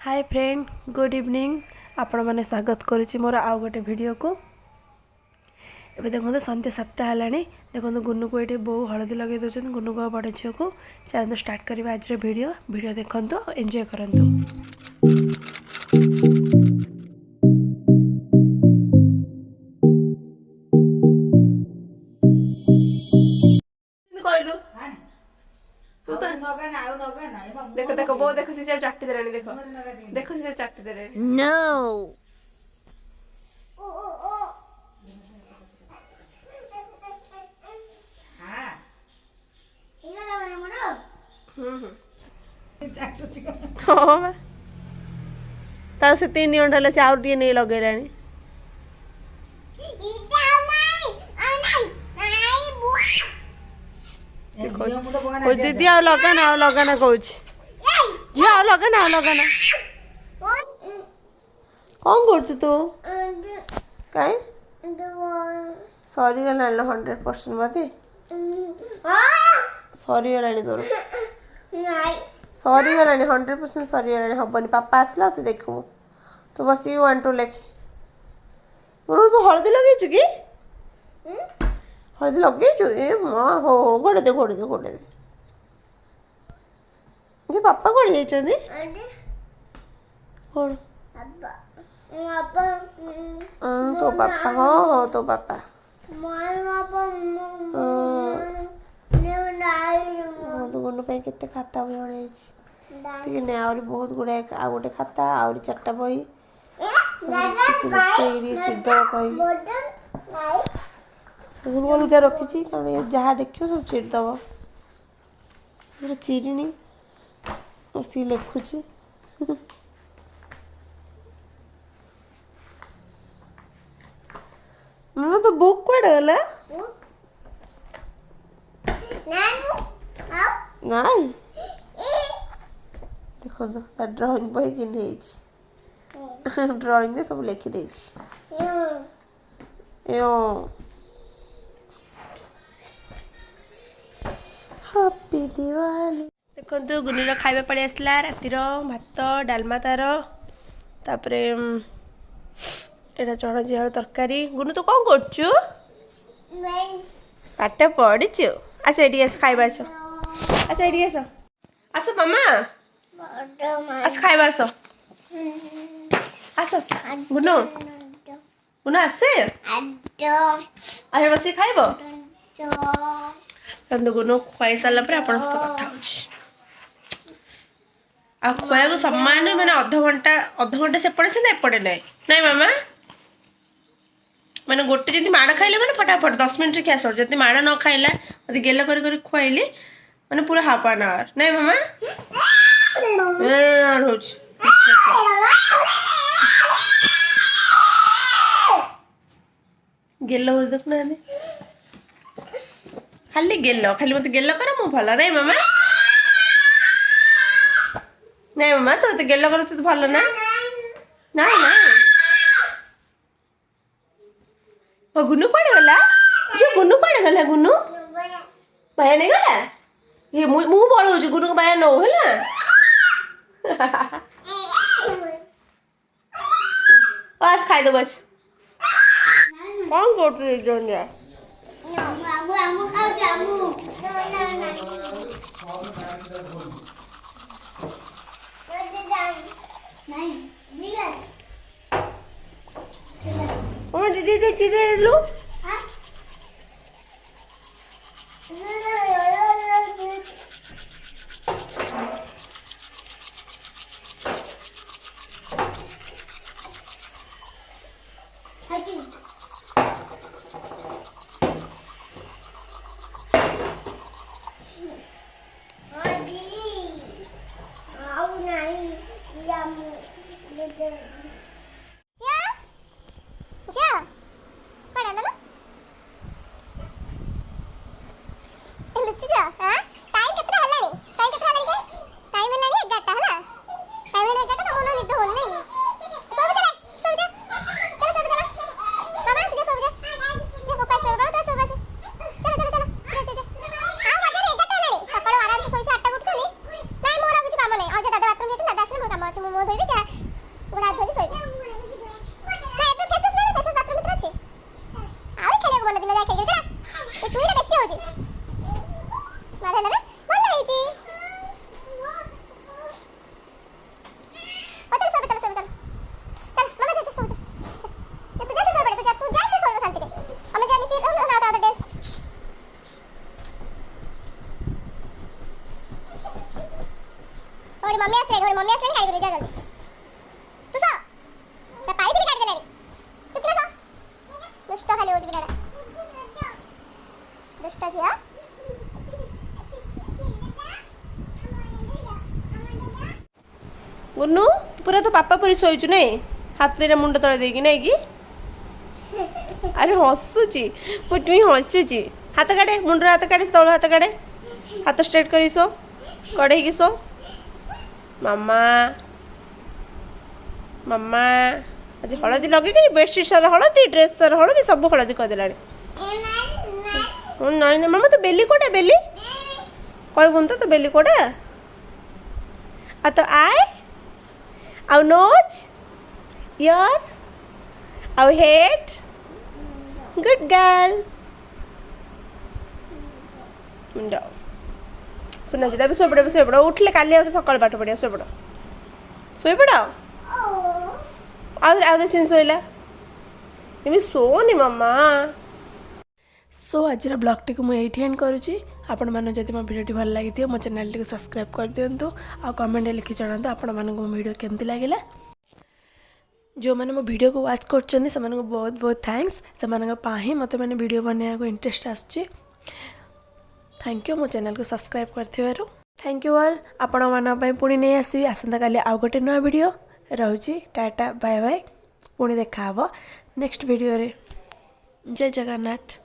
Hi friend good evening आपण मैंने स्वागत करुच्ची मोर आउ गोटे वीडियो को। एबे देखो संध्या 7टा है देखो गुनु को ये बो हलदी लगे दौरान गुनु को बड़ झील को चलो स्टार्ट करवा आज वीडियो देखो एंजॉय करंतु। देखो देखो वो देखो सी चाटी दे देखो देखो सी चाटी दे नो से 3 घंटा चाउर टे नहीं लगे दीदी लगाना कौन लगाना कौन कर तू कहीं सरी गला 100% बाते सरी गला तोर सरी गला 100% सरी गला हबनी पापा आसला तो देखू तो बस 1 2 लेख मोर तू हलदी लगे कि हलदी लगे ए माँ हो गोड़े दे जो पापा कौन जाइए कौन तो पापा हाँ तो पापा तो गुनु केते खाता बही बड़े आहरी बहुत गुड़ाए आ गोटे खाता आहरी 4टा बही चिद सब अलग रखी कारण जहाँ देखियो सब चिरदब चिरिनी सी लिखुची मैं तो बुक कड़े गला नहीं देखो तो ड्राइंग बही कि ड्राइंग में सब लिखी दे हैप्पी दिवाली देखो गुनुर खाଇବା पड़े आसला रातिर भात डालमा तार तापर एटा चढ़ झील तरकारी गुनु तो कौन करचु पाठ पढ़ीचु अच्छा ये खाଇବା आस अच्छा ये आस मामा आस खाଇବା आस गुनु गुनु आसे आगे बस खाइब गुनु खुआई सारा पर आप कथा आ खुआ को सम्मान मैंने अध घंटा सेपटे से एपटे ना नहीं मामा मैंने गोटे जब माड़ खाइले मैंने फटाफट 10 मिनट क्या सर जब माड़ न खाइला मत गेल कर खुआइली मैंने पूरा हाफ एन आवर नहीं मामा गेल हो देख ना खाली गेल खाली मत गेल कर मु भल नहीं मामा नहीं मामा तो गेल कर तो भल ना नहीं ना ओ गुनु पड़ गला जो गुनु पड़ गला गुनु बाया नहीं गला ये मु बड़ हो गुनु को बाया नो हैला बस खाई दो बस कौन कोट रे जोंया दीदी लो मुंह धोइबे जा गोड़ हाथ धोइबे सोइबे ना एबे फेसेस बाथरूम भीतर अछि आउ खेले को मन दिन जा खेले जा ए टुईला बेसी होजी मारे ना मन लाइजी चल मम्मा जा सो जा तू जा से सोइबे तू जा से सोइबे शांति रे हमें जानी सी ना डांस और मम्मी आसे गाड़ी कर जा जल्दी तू सो मैं पाई थी गाड़ी देलानी चुप रह सो दुष्ट खाली होजी बिना दुष्ट जी हां गुन्नू पूरा तो पापा परी सोइछु नै हाथ रे मुंड तळे देकी नै की अरे हसुची पुटुई हसुची हाथ काटे मुंड हाथ काटे तळ हाथ काटे हाथ स्ट्रेट करी सो कड़े की सो मम्मा मम्मा आज हलदी लगे कि बेडशीट सारा हलदी ड्रेस सारा हलदी सब हलदी कर देलानी नहीं ना मम्मा तो बेली कोटा बेली कोई बुन तो बेली कोटा आ तो आई आउ नोज ईयर आउ हेड गुड गर्ल मुंड सुना जी भी सोपड़ उठले काली आते सकाल पाठ पढ़िया सोपड़ आउ सीन सोइला एमि सोनी मम्मा सो आज ब्लॉग को मुझे एंड करुँची आपण मैंने जब मो भिडियो भल लगी मो चैनल टी सब्सक्राइब कर दिंतु आ कमेंट लिखि जनातु आपण मानक मो वीडियो केमती लगिला जो मैंने मो वीडियो को वॉच कर बहुत बहुत थैंक्स से ही मत मैंने वीडियो बनने को इंटरेस्ट आसची थैंक यू मो चैनल को सब्सक्राइब कर थैंक यू ऑल आपण मान पुणी नहीं आसबि आसंता काली आउ गोटे नया वीडियो रोची टाटा बाय बाय पुणी देखा नेक्स्ट वीडियो रे जय जगन्नाथ।